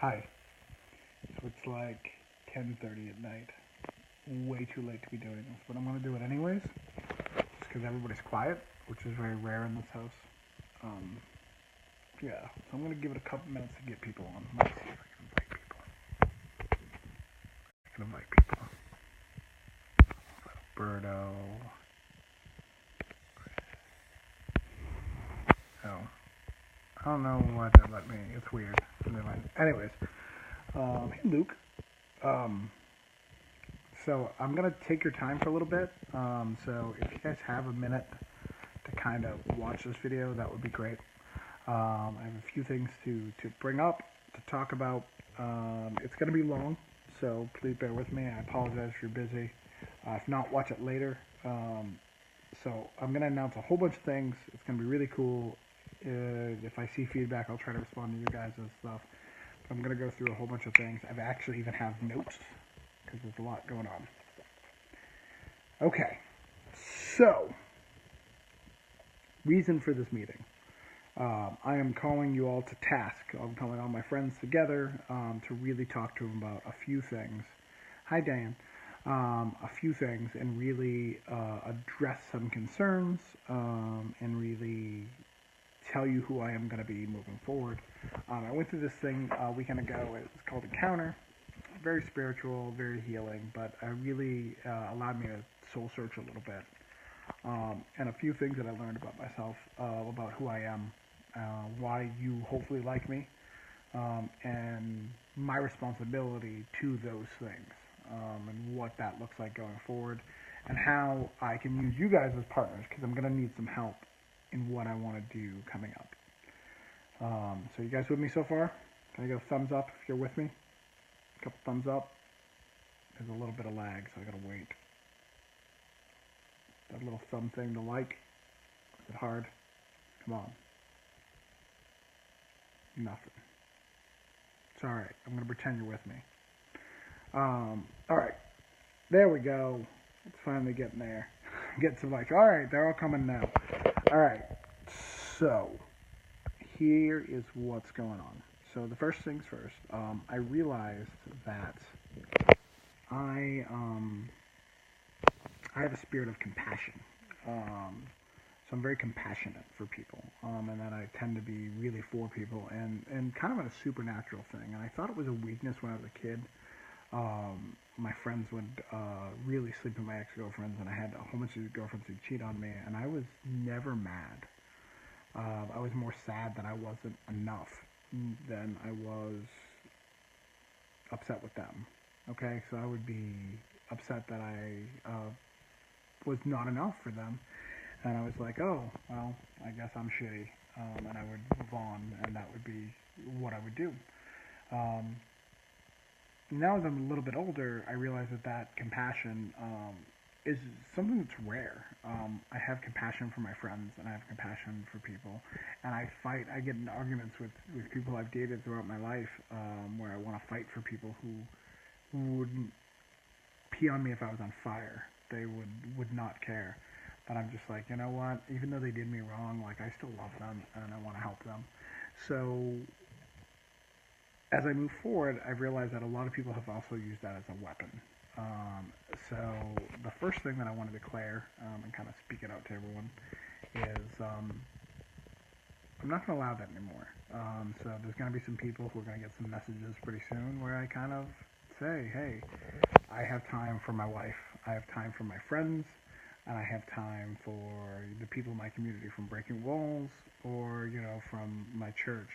Hi. So it's like 10:30 at night. Way too late to be doing this, but I'm gonna do it anyways, just because everybody's quiet, which is very rare in this house. Um, yeah. So I'm gonna give it a couple minutes to get people on. Let's see if I can invite people. I can invite people. Birdo. Oh. I don't know why they let me. It's weird. Never mind. Anyways, hey Luke. Um, so I'm gonna take your time for a little bit. So if you guys have a minute to kind of watch this video, that would be great. I have a few things to bring up, to talk about. It's gonna be long, so please bear with me. I apologize if you're busy. If not, watch it later. So I'm gonna announce a whole bunch of things. It's gonna be really cool. If I see feedback, I'll try to respond to you guys and stuff. I'm going to go through a whole bunch of things. I've actually even have notes because there's a lot going on. Okay, so reason for this meeting. I am calling you all to task. I'm calling all my friends together to really talk to them about a few things. Hi, Dan. A few things and really address some concerns and really tell you who I am going to be moving forward. I went through this thing a weekend ago. It was called Encounter. Very spiritual, very healing, but it really allowed me to soul search a little bit. And a few things that I learned about myself, about who I am, why you hopefully like me, and my responsibility to those things, and what that looks like going forward, and how I can use you guys as partners, because I'm going to need some help in what I want to do coming up. So you guys with me so far? Can I get a thumbs up if you're with me? A couple thumbs up. There's a little bit of lag, so I gotta wait. That little thumb thing to like. Is it hard? Come on. Nothing. It's alright. I'm gonna pretend you're with me. Alright. There we go. It's finally getting there. Get some likes. Alright, they're all coming now. Alright. So here is what's going on. So the first things first, I realized that I have a spirit of compassion. So I'm very compassionate for people, and that I tend to be really for people, and kind of a supernatural thing. And I thought it was a weakness when I was a kid. My friends would really sleep with my ex-girlfriends, and I had a whole bunch of girlfriends who'd cheat on me, and I was never mad. I was more sad that I wasn't enough than I was upset with them. Okay, so I would be upset that I was not enough for them, and I was like, oh, well, I guess I'm shitty, and I would move on, and that would be what I would do. Now that I'm a little bit older, I realize that compassion is something that's rare. I have compassion for my friends, and I have compassion for people, and I get in arguments with people I've dated throughout my life, where I want to fight for people who wouldn't pee on me if I was on fire. They would not care. But I'm just like, you know what? Even though they did me wrong, like, I still love them, and I want to help them. So as I move forward, I've realized that a lot of people have also used that as a weapon. So the first thing that I want to declare, and kind of speak it out to everyone, is I'm not going to allow that anymore. So there's going to be some people who are going to get some messages pretty soon where I kind of say, hey, I have time for my wife, I have time for my friends, and I have time for the people in my community, from Breaking Walls or, from my church.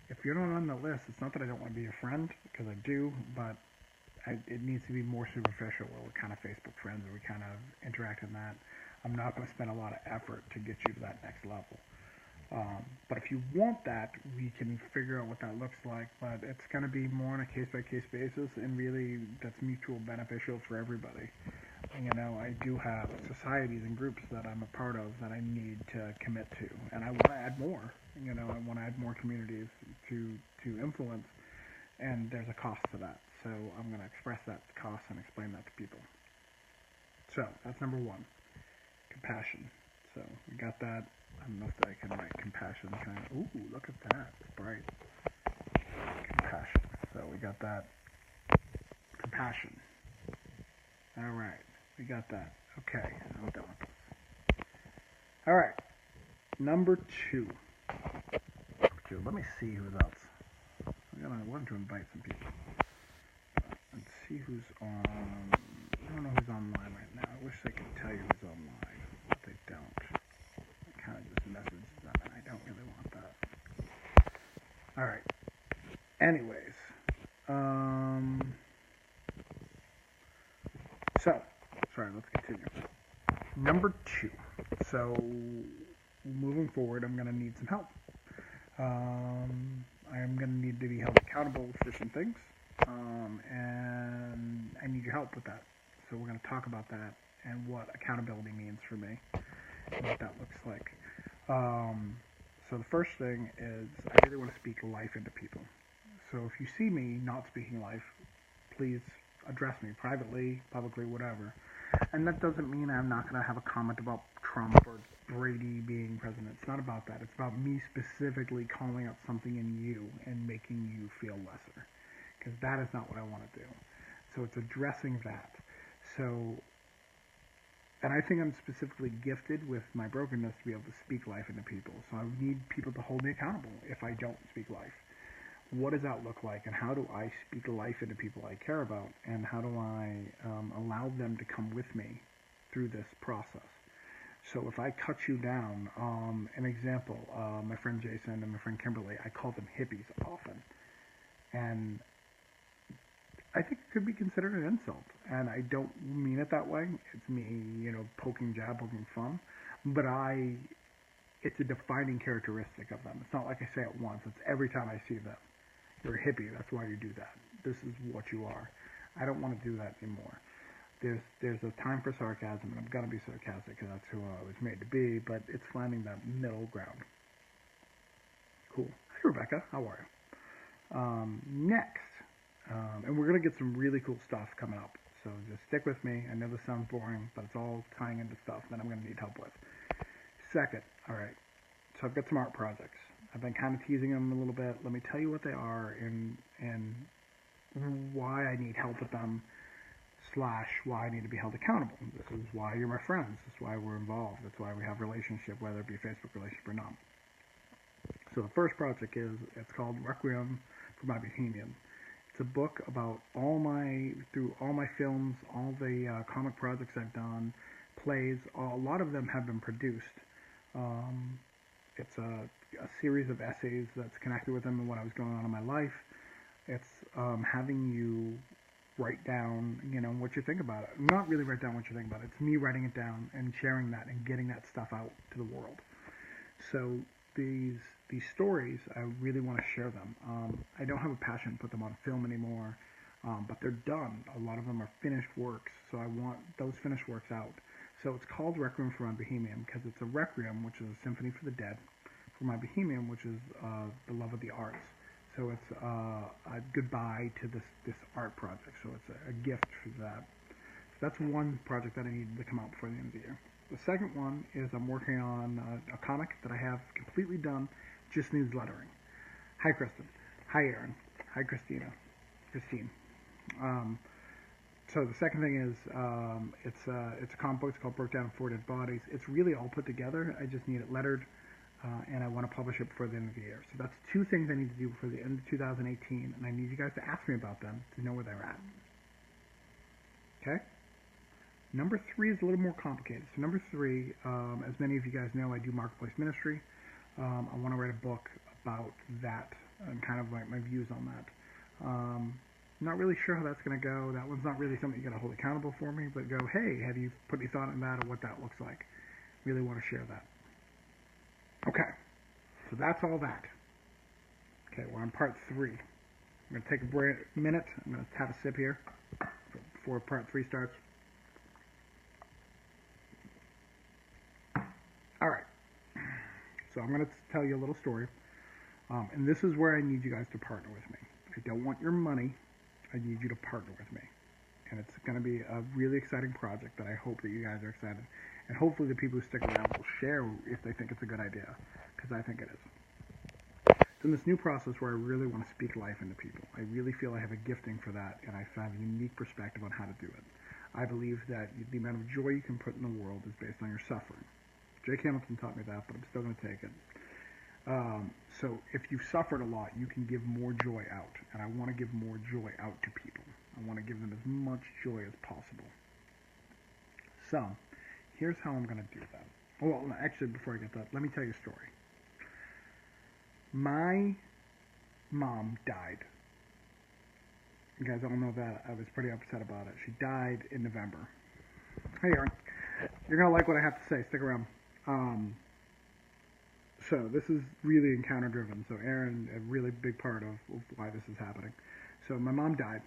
If you're not on the list, it's not that I don't want to be your friend, because I do, but it needs to be more superficial, where we're kind of Facebook friends, or we kind of interact in that. I'm not going to spend a lot of effort to get you to that next level. But if you want that, we can figure out what that looks like, but it's going to be more on a case-by-case basis, and really that's mutual beneficial for everybody. I do have societies and groups that I'm a part of that I need to commit to, and I want to add more. I want to add more communities to influence, and there's a cost to that. So I'm going to express that cost and explain that to people. So that's number one, compassion. So we got that. I don't know if I can write compassion. Ooh, look at that. It's bright. Compassion. that. Compassion. Alright, we got that. Okay, I'm done with this. Alright, number 2. Let me see who's else. I want to invite some people. Let's see who's on. I don't know who's online right now. I wish I could tell you who's online, but they don't. I kind of just message them, and I don't really want that. Alright. Anyways. So, sorry, let's continue. Number 2. So, moving forward, I'm going to need some help. I am going to need to be held accountable for some things, and I need your help with that. So we're going to talk about that and what accountability means for me and what that looks like. So the first thing is I really want to speak life into people. So if you see me not speaking life, please address me privately, publicly, whatever. And that doesn't mean I'm not going to have a comment about Trump or Brady being president. It's not about that. It's about me specifically calling out something in you and making you feel lesser. Because that is not what I want to do. So it's addressing that. So, and I think I'm specifically gifted with my brokenness to be able to speak life into people. So I need people to hold me accountable if I don't speak life. What does that look like, and how do I speak life into people I care about, and how do I allow them to come with me through this process? So if I cut you down, an example, my friend Jason and my friend Kimberly, I call them hippies often, and I think it could be considered an insult, and I don't mean it that way. It's me, poking fun, but it's a defining characteristic of them. It's not like I say it once, it's every time I see them. You're a hippie, that's why you do that. This is what you are. I don't want to do that anymore. There's a time for sarcasm, and I'm going to be sarcastic because that's who I was made to be, but it's finding that middle ground. Cool. Hey, Rebecca, how are you? Next, and we're going to get some really cool stuff coming up, so just stick with me. I know this sounds boring, but it's all tying into stuff that I'm going to need help with. Second, all right, so I've got some art projects. I've been kind of teasing them a little bit. Let me tell you what they are and why I need help with them, / why I need to be held accountable. This is why you're my friends. This is why we're involved. That's why we have a relationship, whether it be a Facebook relationship or not. So the first project it's called Requiem for my Bohemian. It's a book about through all my films, all the comic projects I've done, plays. A lot of them have been produced. It's a series of essays that's connected with them and what I was going on in my life. It's having you write down, what you think about it. Not really write down what you think about it. It's me writing it down and sharing that and getting that stuff out to the world. So these stories, I really want to share them. I don't have a passion to put them on film anymore, but they're done. A lot of them are finished works, so I want those finished works out. So it's called Requiem for my Bohemian because it's a requiem, which is a symphony for the dead, for my Bohemian, which is the love of the arts. So it's a goodbye to this art project. So it's a gift for that. So that's one project that I need to come out before the end of the year. The second one is I'm working on a comic that I have completely done, just needs lettering. Hi, Kristen. Hi, Aaron. Hi, Christine. So the second thing is it's a comic book. It's called Broke Down in 4 Dead Bodies. It's really all put together. I just need it lettered, and I want to publish it before the end of the year. So that's 2 things I need to do before the end of 2018, and I need you guys to ask me about them to know where they're at. Okay? Number 3 is a little more complicated. So number 3, as many of you guys know, I do marketplace ministry. I want to write a book about that and kind of like my views on that. Not really sure how that's going to go. That one's not really something you got to hold accountable for me, but go, hey, have you put any thought in that or what that looks like? Really want to share that. Okay, so that's all that. Okay, we're on part 3. I'm going to take a minute. I'm going to have a sip here before part 3 starts. All right, so I'm going to tell you a little story, and this is where I need you guys to partner with me. I don't want your money. I need you to partner with me. And it's going to be a really exciting project that I hope that you guys are excited. And hopefully the people who stick around will share if they think it's a good idea, because I think it is. in this new process where I really want to speak life into people. I really feel I have a gifting for that, and I have a unique perspective on how to do it. I believe that the amount of joy you can put in the world is based on your suffering. Jake Hamilton taught me that, but I'm still going to take it. So if you've suffered a lot, you can give more joy out, and I want to give more joy out to people. I want to give them as much joy as possible. So, here's how I'm going to do that. Well, actually, before I get that, let me tell you a story. My mom died. You guys all know that. I was pretty upset about it. She died in November. Hey, Aaron. You're going to like what I have to say. Stick around. So this is really encounter driven. So Aaron, a really big part of why this is happening. So my mom died.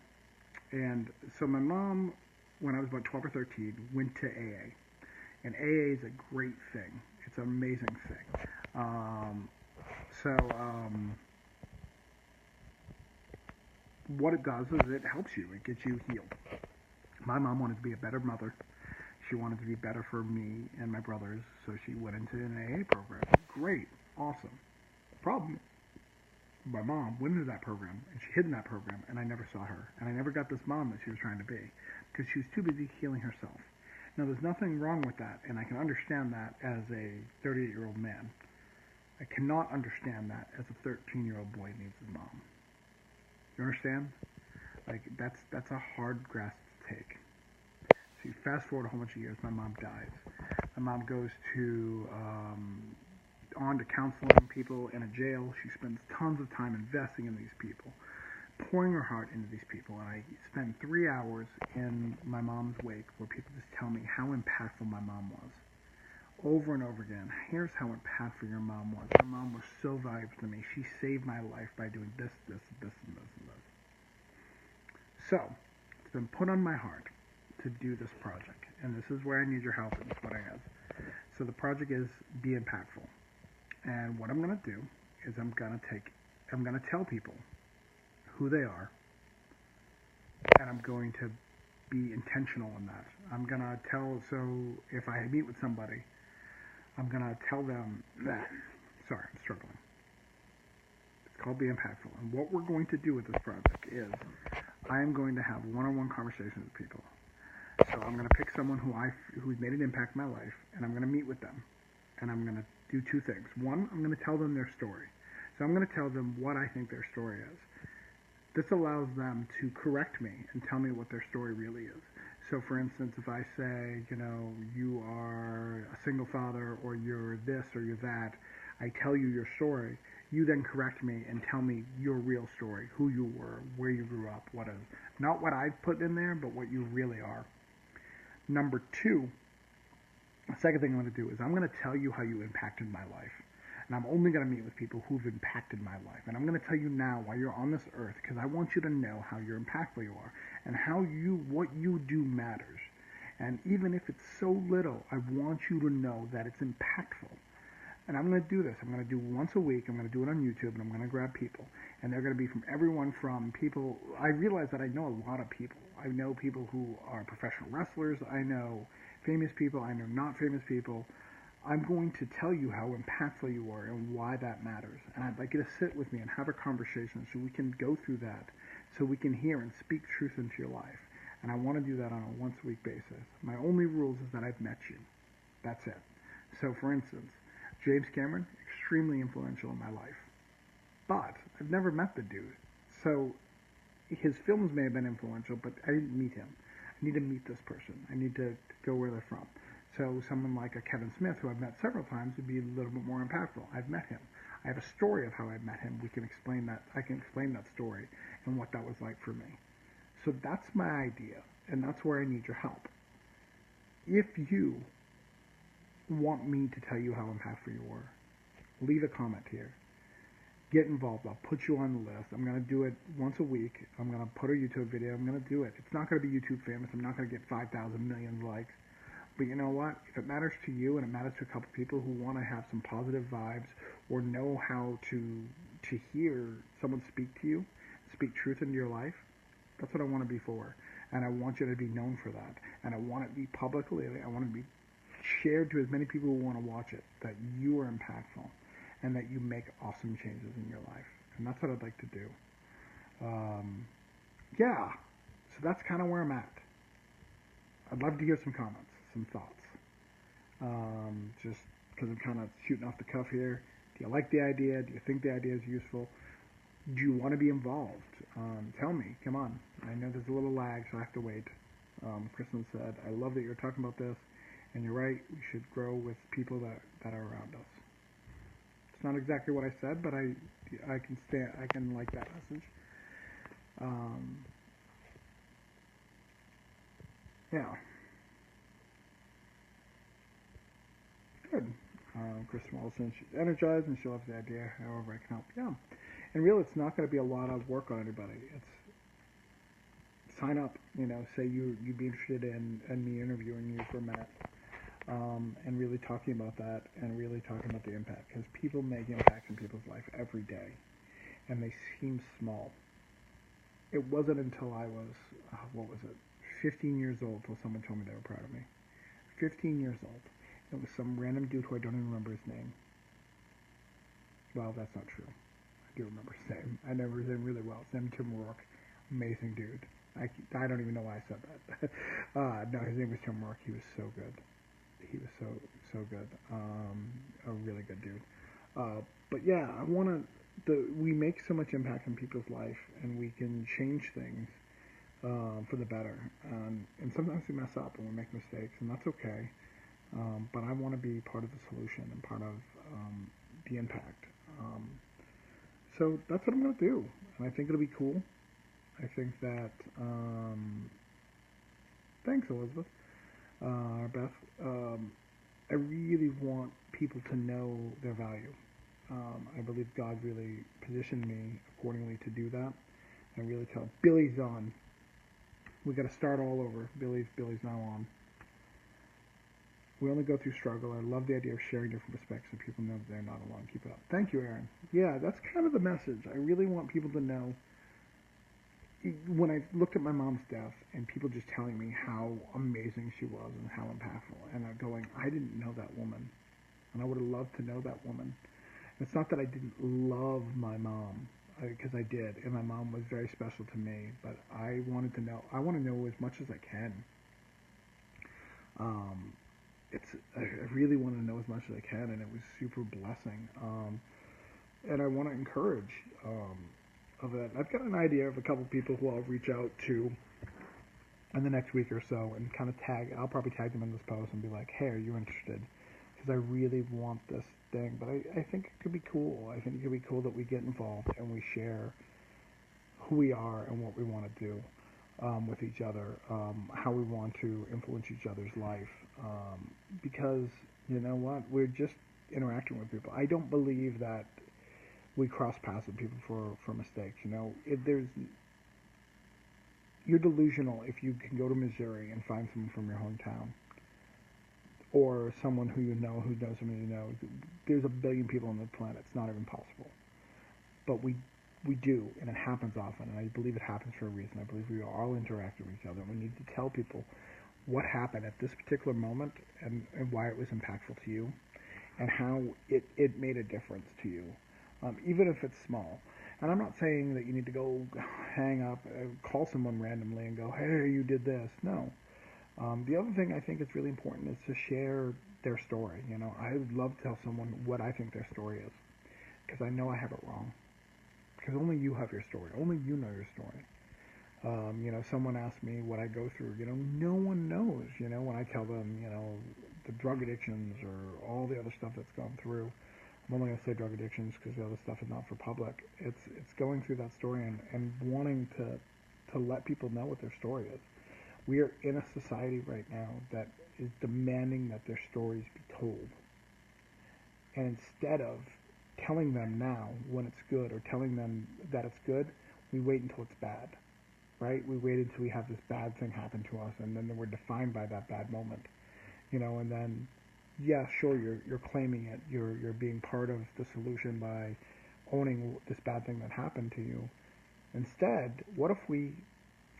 And so my mom, when I was about 12 or 13, went to AA. And AA is a great thing. It's an amazing thing. What it does is it helps you. It gets you healed. My mom wanted to be a better mother. She wanted to be better for me and my brothers, so she went into an AA program. Great. Awesome. Problem, my mom went into that program, and she hid in that program, and I never saw her. And I never got this mom that she was trying to be, because she was too busy healing herself. Now, there's nothing wrong with that, and I can understand that as a 38-year-old man. I cannot understand that as a 13-year-old boy needs his mom. You understand? Like, that's a hard grasp to take. So you fast forward a whole bunch of years, my mom dies. My mom goes to on to counseling people in a jail. She spends tons of time investing in these people, pouring her heart into these people. And I spend 3 hours in my mom's wake where people just tell me how impactful my mom was. Over and over again, here's how impactful your mom was. Your mom was so valuable to me. She saved my life by doing this, this, this, and this, and this. So, it's been put on my heart to do this project. And this is where I need your help, and it's what I have. So the project is Be Impactful. And what I'm going to do is I'm going to tell people who they are, and I'm going to be intentional in that. I'm going to so if I meet with somebody, I'm going to tell them that, sorry, I'm struggling. It's called Be Impactful. And what we're going to do with this project is I am going to have one-on-one conversations with people. So I'm going to pick someone who's made an impact in my life, and I'm going to meet with them. And I'm going to do two things. One, I'm going to tell them their story. So I'm going to tell them what I think their story is. This allows them to correct me and tell me what their story really is. So for instance, if I say, you are a single father, or you're this, or you're that, I tell you your story, you then correct me and tell me your real story, who you were, where you grew up, what is. Not what I've put in there, but what you really are. Number two, the second thing I'm going to do is I'm going to tell you how you impacted my life. And I'm only going to meet with people who've impacted my life. And I'm going to tell you now why you're on this earth, because I want you to know how you're impactful you are, and what you do matters. And even if it's so little, I want you to know that it's impactful. And I'm going to do this. I'm going to do once a week. I'm going to do it on YouTube, and I'm going to grab people. And they're going to be from everyone from people. I realize that I know a lot of people. I know people who are professional wrestlers. I know famous people. I know not famous people. I'm going to tell you how impactful you are and why that matters. And I'd like you to sit with me and have a conversation so we can go through that, so we can hear and speak truth into your life. And I want to do that on a once-a-week basis. My only rules is that I've met you. That's it. So, for instance, James Cameron, extremely influential in my life. But I've never met the dude. So his films may have been influential, but I didn't meet him. I need to meet this person. I need to go where they're from. So someone like a Kevin Smith, who I've met several times, would be a little bit more impactful. I've met him. I have a story of how I met him. We can explain that. I can explain that story and what that was like for me. So that's my idea, and that's where I need your help. If you want me to tell you how impactful you were, leave a comment here. Get involved. I'll put you on the list. I'm going to do it once a week. I'm going to put a YouTube video. I'm going to do it. It's not going to be YouTube famous. I'm not going to get 5,000 million likes. But you know what? If it matters to you and it matters to a couple people who want to have some positive vibes or know how to hear someone speak to you, speak truth into your life, that's what I want to be for. And I want you to be known for that. And I want it to be publicly. I want it to be shared to as many people who want to watch it, that you are impactful. and that you make awesome changes in your life. And that's what I'd like to do. Um, yeah, so that's kind of where I'm at. I'd love to hear some comments, some thoughts. Just because I'm kind of shooting off the cuff here. Do you like the idea? Do you think the idea is useful? Do you want to be involved? Tell me. Come on. I know there's a little lag, so I have to wait. Kristen said, I love that you're talking about this, and you're right. We should grow with people that are around us. It's not exactly what I said, but I can stand. I can like that message. Um, yeah. Good. Kristen Wilson, she's energized and she loves the idea. However, I can help. Yeah. And really, it's not going to be a lot of work on anybody. It's sign up. Say you'd be interested in me interviewing you for a minute, and really talking about that, and really talking about the impact, because people make impacts in people's life every day, and they seem small. It wasn't until I was 15 years old, till someone told me they were proud of me. 15 years old. It was some random dude who I don't even remember his name. Well, that's not true. I do remember his name. I remember his name really well. His name is Tim Rourke. Amazing dude. I don't even know why I said that. No, his name was Tim Rourke. He was so good. He was so good. A really good dude. But yeah, I want to. We make so much impact in people's life, and we can change things for the better. And sometimes we mess up and we make mistakes, and that's okay. But I want to be part of the solution and part of the impact. So that's what I'm going to do, and I think it'll be cool. I think that. Thanks, Elizabeth. Beth. I really want people to know their value. I believe God really positioned me accordingly to do that. I really tell Billy's on. We got to start all over. Billy's now on. We only go through struggle. I love the idea of sharing different perspectives so people know that they're not alone. Keep it up. Thank you, Aaron. Yeah, that's kind of the message. I really want people to know. When I looked at my mom's death and people just telling me how amazing she was and how impactful, and I'm going, I didn't know that woman, and I would have loved to know that woman. It's not that I didn't love my mom, because I did, and my mom was very special to me, but I wanted to know. I want to know as much as I can. I really want to know as much as I can, and it was super blessing. And I want to encourage of it. I've got an idea of a couple people who I'll reach out to in the next week or so, and kind of I'll probably tag them in this post and be like, hey, are you interested? Because I really want this thing. But I think it could be cool. I think it could be cool that we get involved and we share who we are and what we want to do with each other, how we want to influence each other's life. Because, you know what, we're just interacting with people. I don't believe that we cross paths with people for mistakes. You're delusional if you can go to Missouri and find someone from your hometown, or someone who you know who knows someone you know. There's a billion people on the planet. It's not even possible. But we do, and it happens often, and I believe it happens for a reason. I believe we all interact with each other. We need to tell people what happened at this particular moment, and why it was impactful to you, and how it made a difference to you, even if it's small. And I'm not saying that you need to go hang up, call someone randomly and go, hey, you did this. No. The other thing I think is really important is to share their story. I would love to tell someone what I think their story is, because I know I have it wrong. Because only you have your story. Only you know your story. Someone asked me what I go through. No one knows. When I tell them, the drug addictions or all the other stuff that's gone through. I'm only going to say drug addictions because the other stuff is not for public. It's going through that story and wanting to let people know what their story is. We are in a society right now that is demanding that their stories be told. And instead of telling them now when it's good, or telling them that it's good, we wait until it's bad, right? We wait until we have this bad thing happen to us, and then we're defined by that bad moment, and then, yeah, sure, you're claiming it, you're being part of the solution by owning this bad thing that happened to you. Instead, what if we,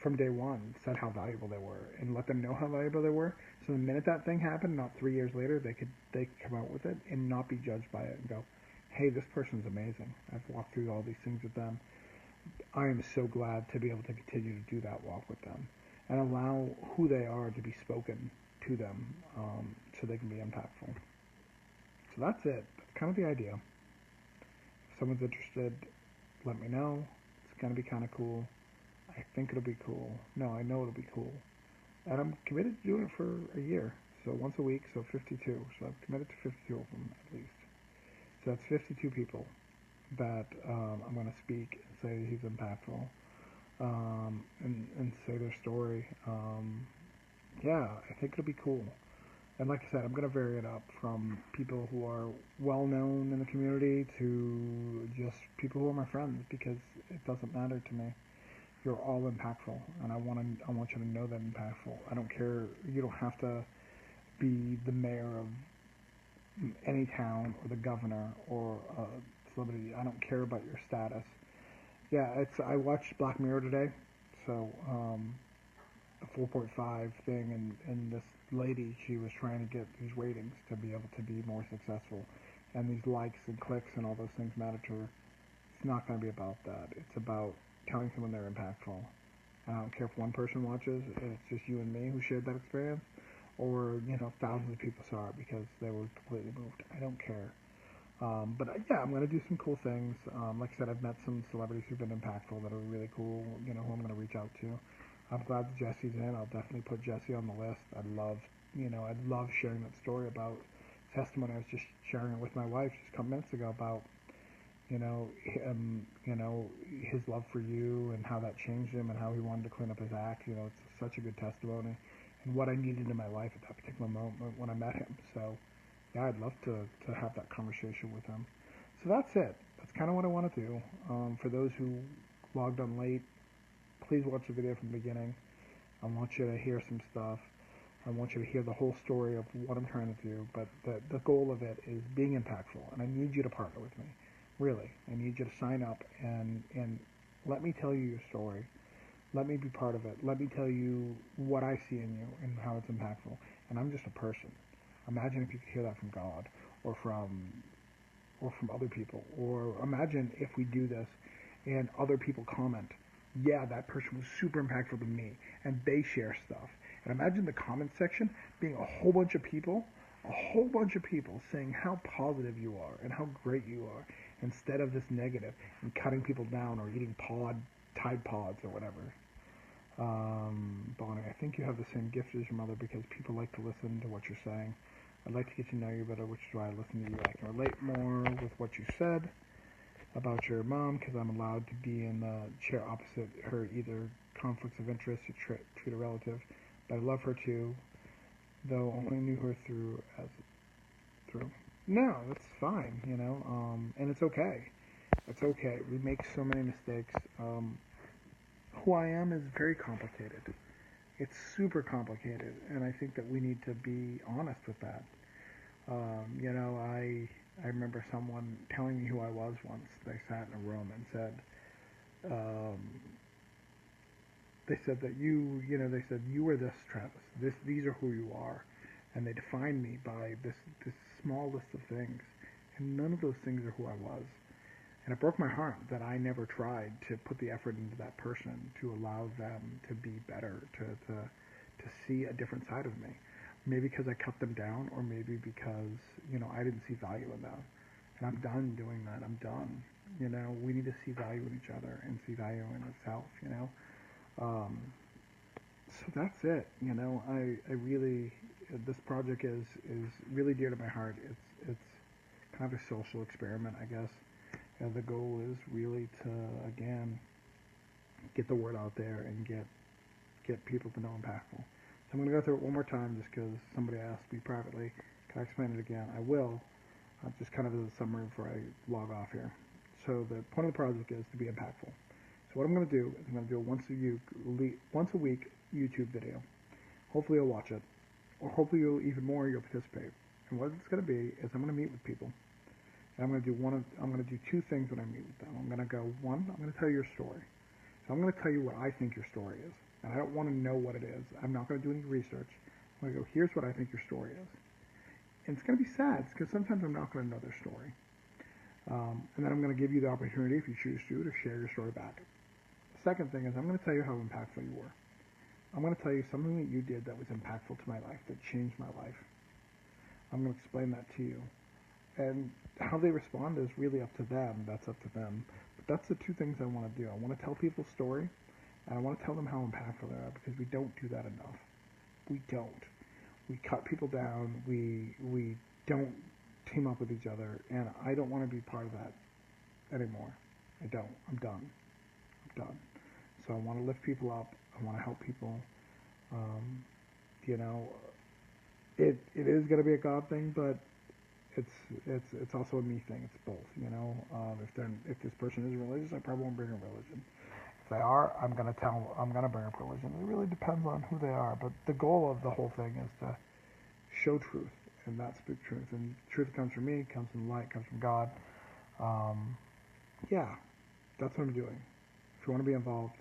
from day one, said how valuable they were, and let them know how valuable they were, so the minute that thing happened, not 3 years later, they could come out with it and not be judged by it and go, hey, this person's amazing. I've walked through all these things with them. I am so glad to be able to continue to do that walk with them and allow who they are to be spoken to them, so they can be impactful. So that's it. That's kind of the idea. If someone's interested, let me know. It's going to be kind of cool. I think it'll be cool. No, I know it'll be cool. And I'm committed to doing it for a year. So once a week, so 52. So I've committed to 52 of them at least. So that's 52 people that I'm going to speak and say he's impactful, and say their story. Yeah, I think it'll be cool. And like I said, I'm going to vary it up from people who are well known in the community to just people who are my friends, because it doesn't matter to me. You're all impactful, and I want you to know that impactful. I don't care. You don't have to be the mayor of any town or the governor or a celebrity. I don't care about your status. Yeah, I watched Black Mirror today, so a 4.5 thing, and this lady, she was trying to get these ratings to be able to be more successful, and these likes and clicks and all those things matter to her. It's not going to be about that. It's about telling someone they're impactful. And I don't care if one person watches, and it's just you and me who shared that experience, or thousands of people saw it because they were completely moved. I don't care. But yeah, I'm going to do some cool things. Like I said, I've met some celebrities who've been impactful that are really cool, who I'm going to reach out to. I'm glad that Jesse's in. I'll definitely put Jesse on the list. I'd love sharing that story about testimony. I was just sharing it with my wife just a couple minutes ago about, him, his love for you and how that changed him and how he wanted to clean up his act. It's such a good testimony and what I needed in my life at that particular moment when I met him. So, yeah, I'd love to have that conversation with him. So that's it. That's kind of what I want to do. For those who logged on late, please watch the video from the beginning. I want you to hear some stuff. I want you to hear the whole story of what I'm trying to do. But the goal of it is being impactful, and I need you to partner with me. Really, I need you to sign up and let me tell you your story. Let me be part of it. Let me tell you what I see in you and how it's impactful. And I'm just a person. Imagine if you could hear that from God or from other people. Or imagine if we do this and other people comment, yeah, that person was super impactful to me, and they share stuff. And imagine the comment section being a whole bunch of people saying how positive you are and how great you are, instead of this negative and cutting people down or eating Tide Pods or whatever. Bonnie, I think you have the same gift as your mother because people like to listen to what you're saying. I'd like to get to know you better, which is why I listen to you. I can relate more with what you said about your mom because I'm allowed to be in the chair opposite her, either conflicts of interest or treat a relative. But I love her too, though only knew her through. No, that's fine, and it's okay. It's okay. We make so many mistakes. Who I am is very complicated. It's super complicated, and I think that we need to be honest with that. I remember someone telling me who I was once. They sat in a room and um, said that they said you are this, Travis. These are who you are, and they defined me by this small list of things, and none of those things are who I was. And it broke my heart that I never tried to put the effort into that person to allow them to be better, to see a different side of me. Maybe because I cut them down, or maybe because, I didn't see value in them. And I'm done doing that. I'm done. We need to see value in each other and see value in itself, So that's it. I really, this project is really dear to my heart. It's kind of a social experiment, I guess. And the goal is really to, again, get the word out there and get people to know impactful. So I'm going to go through it one more time just because somebody asked me privately. Can I explain it again? I will, just kind of as a summary before I log off here. So the point of the project is to be impactful. So what I'm going to do is I'm going to do a once a week YouTube video. Hopefully you'll watch it, or hopefully even more you'll participate. And what it's going to be is I'm going to meet with people. And I'm going to do two things when I meet with them. I'm going to go, one, I'm going to tell you your story. So I'm going to tell you what I think your story is. And I don't want to know what it is. I'm not going to do any research. I'm going to go, here's what I think your story is. And it's going to be sad because sometimes I'm not going to know their story. And then I'm going to give you the opportunity, if you choose to share your story back. The second thing is I'm going to tell you how impactful you were. I'm going to tell you something that you did that was impactful to my life, that changed my life. I'm going to explain that to you. And how they respond is really up to them. That's up to them. But that's the two things I want to do. I want to tell people a story, and I want to tell them how impactful they are, because we don't do that enough. We don't. We cut people down. We don't team up with each other, and I don't want to be part of that anymore. I don't. I'm done. I'm done. So I want to lift people up. I want to help people. Um, you know, it is going to be a God thing, but it's also a me thing. It's both. You know, if this person is religious, I probably won't bring a religion. If they are, I'm gonna bring up religion. It really depends on who they are. But the goal of the whole thing is to show truth and not speak truth. And truth comes from me, comes from light, comes from God. Um, yeah, that's what I'm doing. If you want to be involved,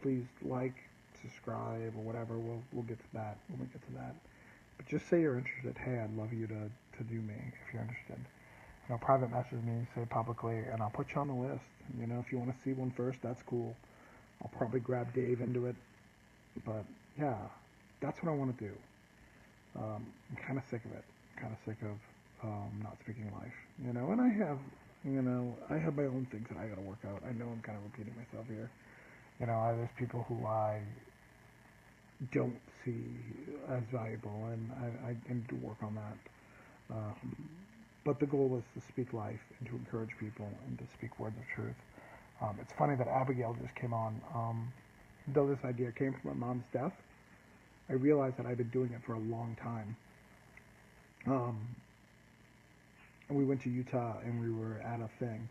please like, subscribe, or whatever. We'll get to that when we get to that. But just say you're interested. Hey, I'd love you to do me if you're interested. You know, private message me, say publicly, and I'll put you on the list. You know, if you want to see one first, that's cool. I'll probably grab Dave into it. But yeah, that's what I want to do. I'm kind of sick of it. Kind of sick of not speaking life. You know, and I have my own things that I got to work out. I know I'm kind of repeating myself here. You know, there's people who I don't see as valuable, and I need to work on that. But the goal is to speak life and to encourage people and to speak words of truth. It's funny that Abigail just came on. Though this idea came from my mom's death, I realized that I've been doing it for a long time. And we went to Utah and we were at a thing.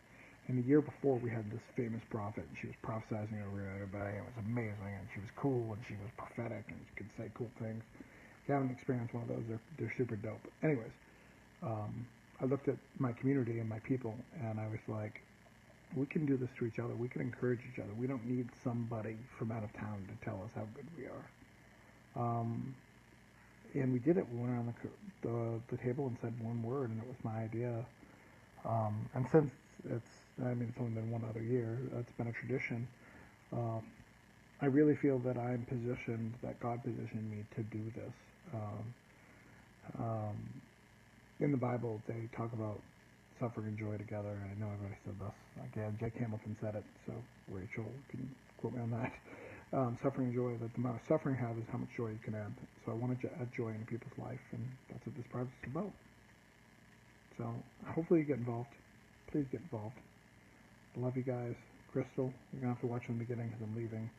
And the year before, we had this famous prophet, and she was prophesying over everybody. It was amazing, and she was cool, and she was prophetic, and she could say cool things. If you haven't experienced one of those, they're super dope. Anyways, I looked at my community and my people, and I was like, we can do this to each other. We can encourage each other. We don't need somebody from out of town to tell us how good we are. And we did it. We went around the table and said one word, and it was my idea. And since it's only been one other year, it's been a tradition. I really feel that I'm positioned, that God positioned me to do this. In the Bible, they talk about suffering and joy together. I know I've already said this. Again, Jake Hamilton said it, so Rachel can quote me on that. Suffering and joy, that the amount of suffering you have is how much joy you can add. So I want to add joy into people's life, and that's what this project is about. So hopefully you get involved. Please get involved. I love you guys. Crystal, you're going to have to watch from the beginning because I'm leaving.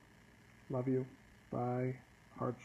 Love you. Bye. Hearts.